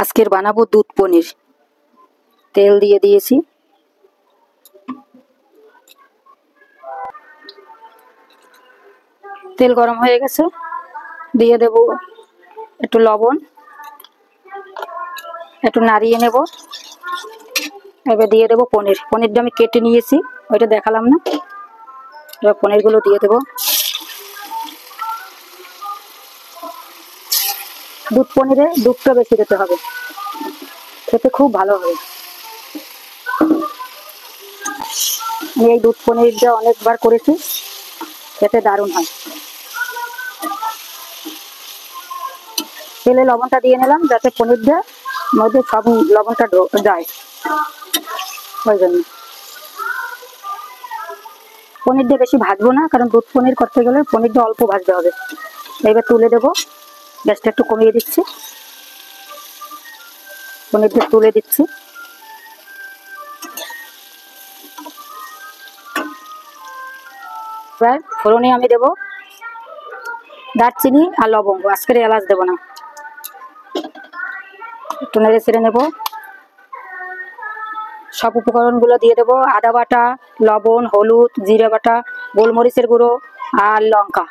আজকের বানাবো দুধ পনির। তেল দিয়ে দিয়েছি। তেল গরম হয়ে গেছে, দিয়ে দেব একটু লবণ, একটু নাড়িয়ে নেব। এবার দিয়ে দেবো পনির। পনিরটা আমি কেটে নিয়েছি, ওইটা দেখালাম না। এবার পনিরগুলো দিয়ে দেবো। দুধ পনিরে দুধটা বেশি দিতে হবে, খেতে খুব ভালো হবে। আমি এই দুধ পনিরটা অনেকবার করেছি, খেতে দারুণ হয়। তেলে লবণটা দিয়ে নিলাম যাতে পনিরটা মধ্যে সব লবণটা যায়, ওই জন্য। পনিরটা বেশি ভাজবো না, কারণ দুধ পনির করতে গেলে পনিরটা অল্প ভাজতে হবে। এবার তুলে দেবো, গ্যাসটা একটু কমিয়ে দিচ্ছি। পনিরটা তুলে দিচ্ছি। এবার ফোড়নে আমি দেবো দারচিনি আর লবঙ্গ, আজকের এলাচ দেবো না। একটু নেড়ে ছেড়ে নেবো। সব উপকরণগুলো দিয়ে দেবো, আদা বাটা, লবণ, হলুদ, জিরা বাটা, গোলমরিচের গুঁড়ো আর লঙ্কা।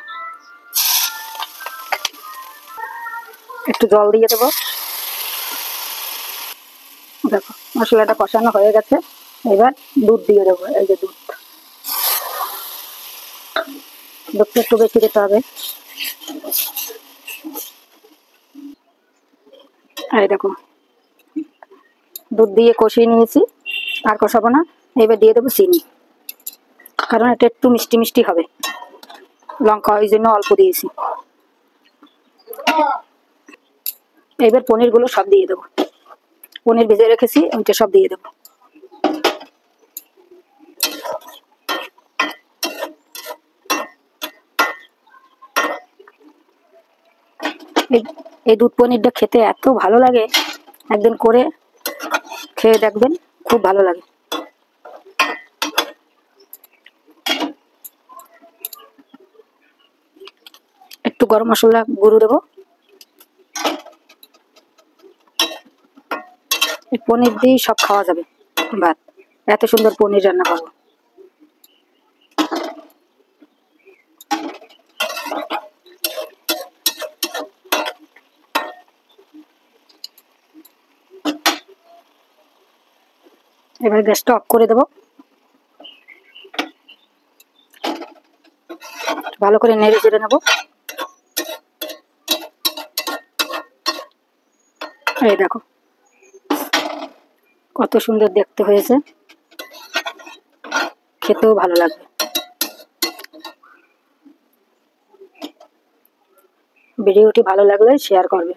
একটু জল দিয়ে দেবো। দেখো মশলাটা কষানো হয়ে গেছে। এবার দুধ দিয়ে দেবো। এই যে দুধটা একটু বেশি দিতে হবে। এই দেখো দুধ দিয়ে কষিয়ে নিয়েছি, আর কষাবো না। এবার দিয়ে দেবো চিনি, কারণ এটা একটু মিষ্টি মিষ্টি হবে। লঙ্কা ওই জন্য অল্প দিয়েছি। এবার পনিরগুলো সব দিয়ে দেবো। পনির ভেজে রেখেছি, ওইটা সব দিয়ে দেবো। এই দুধ পনিরটা খেতে এত ভালো লাগে, একদিন করে খেয়ে দেখবেন, খুব ভালো লাগে। একটু গরম মশলা গুঁড়ো দেবো। এই পনির দিয়েই সব খাওয়া যাবে ভাত। এত সুন্দর পনির রান্না করবো। এবার গ্যাসটা অফ করে দেবো। ভালো করে নেড়ে চেড়ে নেবো। এই দেখো কত সুন্দর দেখতে হয়েছে, খেতেও ভালো লাগবে। ভিডিওটি ভালো লাগলে শেয়ার করবে।